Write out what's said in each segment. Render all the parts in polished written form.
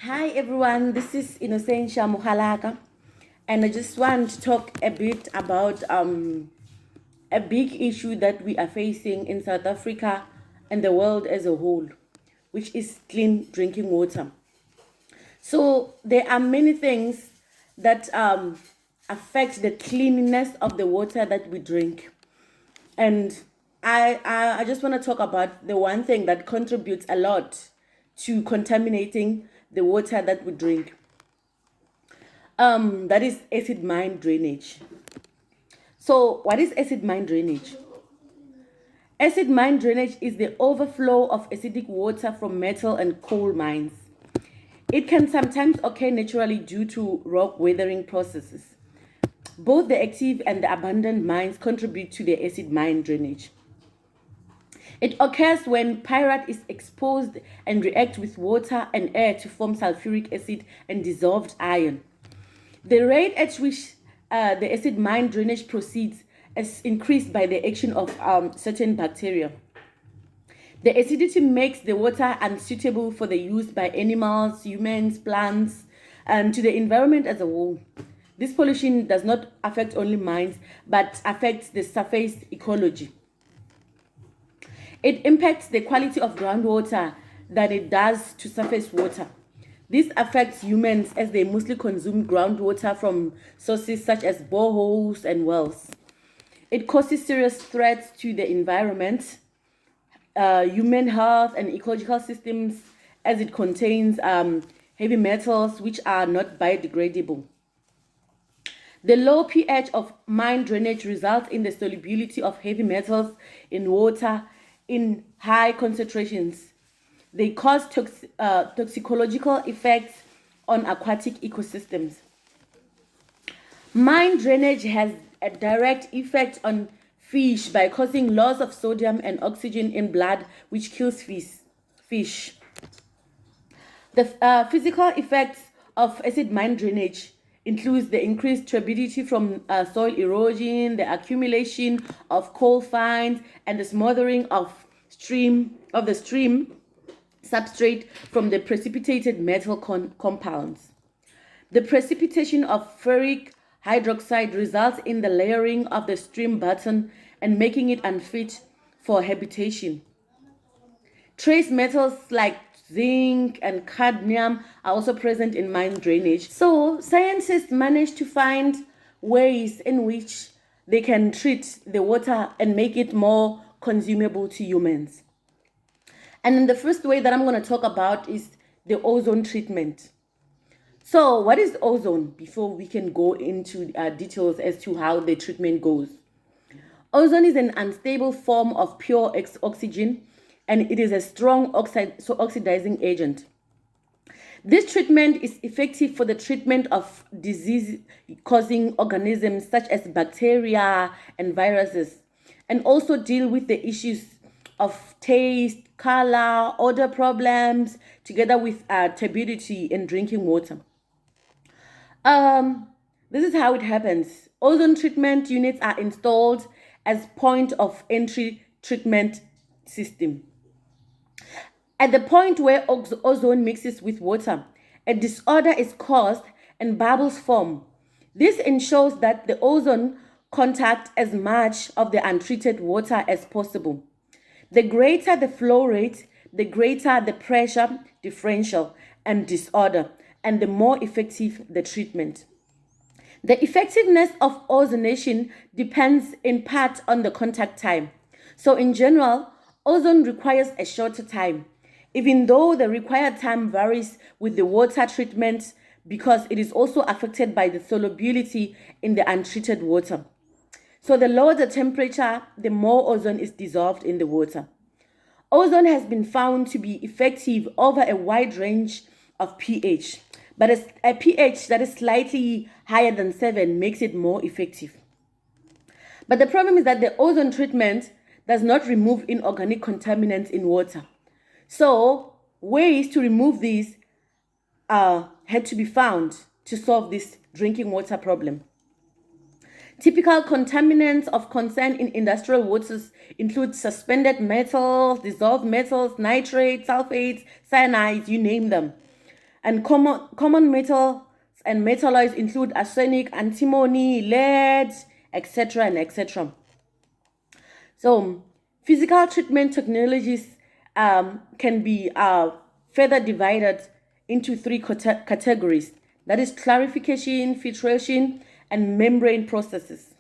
Hi everyone, this is Innocentia Muhalaka, and I just want to talk a bit about a big issue that we are facing in South Africa and the world as a whole, which is clean drinking water. So there are many things that affect the cleanliness of the water that we drink, and I just want to talk about the one thing that contributes a lot to contaminating the water that we drink. That is acid mine drainage. So what is acid mine drainage? Acid mine drainage is the overflow of acidic water from metal and coal mines. It can sometimes occur naturally due to rock weathering processes. Both the active and the abandoned mines contribute to the acid mine drainage. It occurs when pyrite is exposed and reacts with water and air to form sulfuric acid and dissolved iron. The rate at which the acid mine drainage proceeds is increased by the action of certain bacteria. The acidity makes the water unsuitable for the use by animals, humans, plants, and to the environment as a whole. This pollution does not affect only mines, but affects the surface ecology. It impacts the quality of groundwater than it does to surface water. This affects humans as they mostly consume groundwater from sources such as boreholes and wells. It causes serious threats to the environment, human health, and ecological systems as it contains heavy metals which are not biodegradable. The low pH of mine drainage results in the solubility of heavy metals in water in high concentrations. They cause toxicological effects on aquatic ecosystems. Mine drainage has a direct effect on fish by causing loss of sodium and oxygen in blood, which kills fish. The physical effects of acid mine drainage includes the increased turbidity from soil erosion, the accumulation of coal fines, and the smothering of the stream substrate from the precipitated metal compounds. The precipitation of ferric hydroxide results in the layering of the stream bottom and making it unfit for habitation. Trace metals like zinc and cadmium are also present in mine drainage. So scientists managed to find ways in which they can treat the water and make it more consumable to humans. And then the first way that I'm going to talk about is the ozone treatment. So what is ozone before we can go into details as to how the treatment goes? Ozone is an unstable form of pure oxygen, and it is a strong oxidizing agent. This treatment is effective for the treatment of disease-causing organisms such as bacteria and viruses, and also deal with the issues of taste, color, odor problems, together with turbidity in drinking water. This is how it happens. Ozone treatment units are installed as point of entry treatment system. At the point where ozone mixes with water, a disorder is caused and bubbles form. This ensures that the ozone contact as much of the untreated water as possible. The greater the flow rate, the greater the pressure differential and disorder, and the more effective the treatment. The effectiveness of ozonation depends in part on the contact time. So in general, ozone requires a shorter time, even though the required time varies with the water treatment because it is also affected by the solubility in the untreated water. So the lower the temperature, the more ozone is dissolved in the water. Ozone has been found to be effective over a wide range of pH, but a pH that is slightly higher than 7 makes it more effective. But the problem is that the ozone treatment does not remove inorganic contaminants in water. So ways to remove these had to be found to solve this drinking water problem. Typical contaminants of concern in industrial waters include suspended metals, dissolved metals, nitrates, sulfates, cyanides, you name them. And common metals and metalloids include arsenic, antimony, lead, etc. and etc. So physical treatment technologies can be further divided into three categories. That is clarification, filtration, and membrane processes.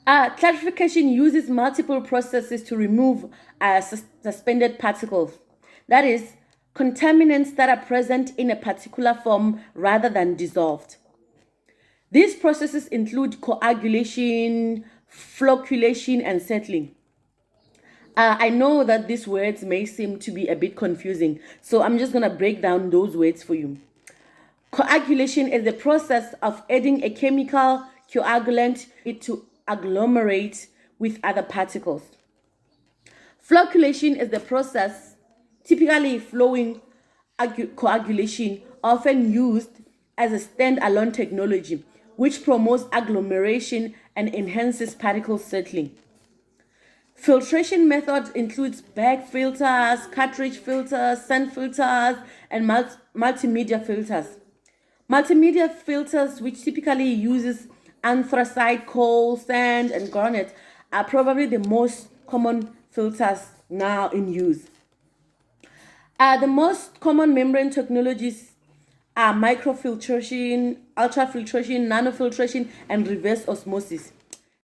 Clarification uses multiple processes to remove suspended particles. That is, contaminants that are present in a particular form rather than dissolved. These processes include coagulation, flocculation, and settling. I know that these words may seem to be a bit confusing, so I'm just going to break down those words for you. Coagulation is the process of adding a chemical coagulant to agglomerate with other particles. Flocculation is the process, typically flowing coagulation, often used as a standalone technology, which promotes agglomeration and enhances particle settling. Filtration method includes bag filters, cartridge filters, sand filters, and multimedia filters. Multimedia filters, which typically uses anthracite, coal, sand, and garnet, are probably the most common filters now in use. The most common membrane technologies are microfiltration, ultrafiltration, nanofiltration, and reverse osmosis.